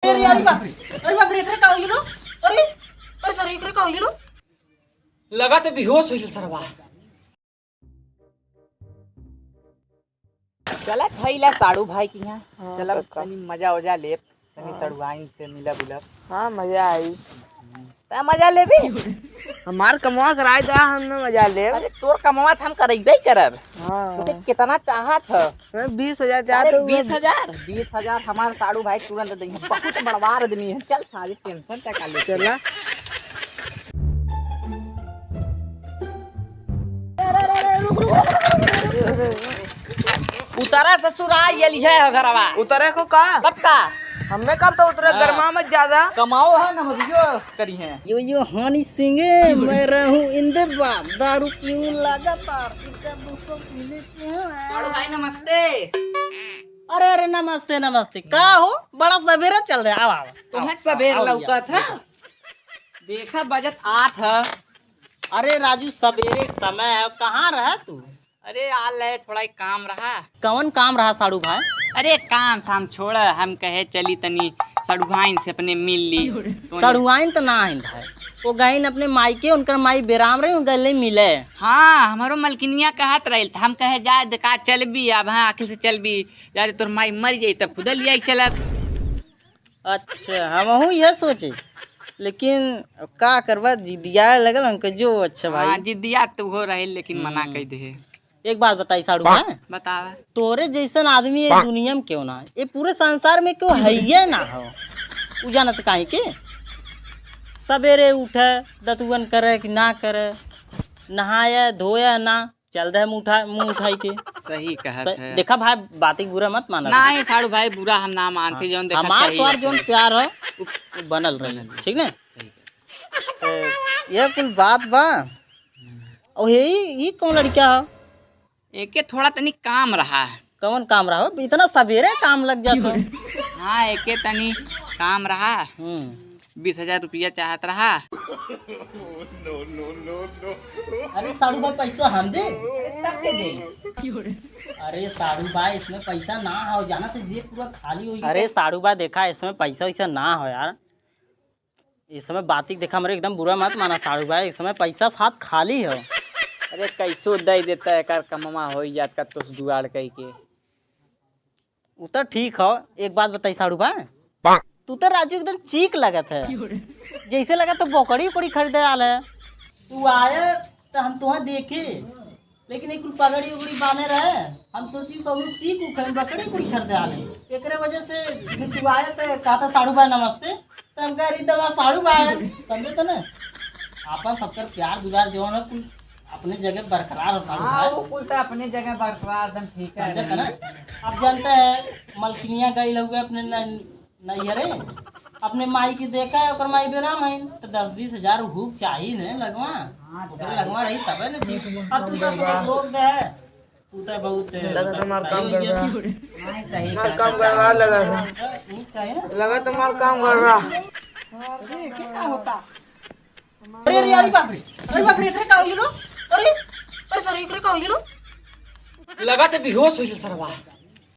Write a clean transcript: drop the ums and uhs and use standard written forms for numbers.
अरे बाप रे एकरे का होइलो? अरे अरे सर एकरे का होइलो? लगा तो बेहोश होइल सरवा। चला थैला साड़ू भाई की यहाँ चला तनी मजा वजा ले तनी सड़ुआइन से मिला बुला। हाँ मजा आई। ता मजा लेबे हमार कमवा कराए दा हमने मजा ले। अरे तोर कमावा हम करइबे करब। हाँ तो कितना चाहत ह? 20,000 चाहते अरे हुए 20,000 हमार साड़ू भाई तुरंत देंगे। बहुत बड़वा आदमी है। चल सारी टेंशन तक ले चला। उतारा ससुरा ये है घरवा उतरे को का पक्का हमें कब तो उतरे गरमा मत ज्यादा कमाओ है ना मजियो करी है। यो हनी सिंह मैं रहूं इंदबाद दारू पीऊं लगातार इनका दोस्तों पी लेते हैं। साड़ू भाई नमस्ते। अरे अरे नमस्ते नमस्ते का हो बड़ा सवेरे चल रहा है। आओ तुम्हें सवेर लौका था देखा बजट 8 है। अरे राजू सवेरे समय है कहाँ रहा तू? अरे आल है थोड़ा एक काम रहा। कौन काम रहा साड़ू भाई? अरे काम शाम छोड़ हम कहे चली तनी सड़ुआइन से अपने मिल ली। सड़ुआइन तो ना है भाई वो गईन अपने माई के उनकर माई बेराम रहे गले मिले। हाँ हमारो मलकिनिया कहत रही हम कहे जा का चल भी अब हाँ आखिर से चल भी जा तोर माई मर जाई तब खुद लिया चलत। अच्छा हम यह सोचे लेकिन का करवा जिदिया लगल हमको जो। अच्छा भाई हाँ जिद्दिया तो हो रहे लेकिन मना कह दे। एक बात बताई साड़ू भाई बतावा तोरे जैसन आदमी ये दुनिया में क्यों ना ये पूरे संसार में क्यों है ये ना हो उ जानत काहे के सवेरे उठे दतुअन करे कि ना करे नहाया धोया ना चल दे मुंह उठाई के। सही कहत है। देखा भाई बातें बुरा मत माना। नहीं साड़ू भाई बुरा हम ना मानते जोन देखा हमार सही तोर है, जोन सही। प्यार हो उ बनल रहे ठीक ना। ये कुल बात बा और ये कौन लड़का हो? एके थोड़ा तनी काम रहा है। कौन काम रहा हो इतना सवेरे काम लग जाता। हाँ एके तनी काम रहा 20,000 रुपया चाहत रहा। अरे साड़ू भाई पैसा हम दे तब के दे। अरे साड़ू भाई इसमें पैसा ना हो जाना तो जेब पूरा खाली हो। अरे साड़ू भाई देखा इसमें पैसा वैसा ना हो यार इस समय बात देखा मेरे एकदम बुरा मत माना साड़ू भाई इस समय पैसा साथ खाली हो। अरे कैसो दे देता है कर कममा हो जात का तो जुगाड़ कह के। वो तो ठीक हो। एक बात बताई साड़ू भाई तू तो राजू एकदम चीक लगत है जैसे लगा तो बकरी उकड़ी खरीदे आल है। तू आया तो हम तुहा देखे लेकिन एक पगड़ी उगड़ी बांधे रहे हम सोची कहूँ चीक बकरी उकड़ी खरीदे आल है एक वजह से तू आया तो कहा था साड़ू भाई नमस्ते तो हम कह रही दवा साड़ू भाई समझे तो ना आपन सबकर प्यार दुलार जो है कुल अपने जगह बरकरार हो साड़ू भाई। वो कुल तो अपने जगह बरकरार एकदम ठीक है। समझे ना अब जानते हैं मलकिनिया गई लोग अपने नैहरे अपने माई की देखा है और माई बेराम है तो 10-20 हजार हुक चाहिए ने लगवा लगवा रही तब है ना। अब तू तो लोग दे है तू तो बहुत सही काम कर रहा लगा चाहिए ना लगा तुम्हारा काम कर रहा। क्या होता। अरे अरे बाप रे एकरे का होइलो? अरे अरे सर एकरे का होइलो? लगा तो बेहोश होइल सरवा।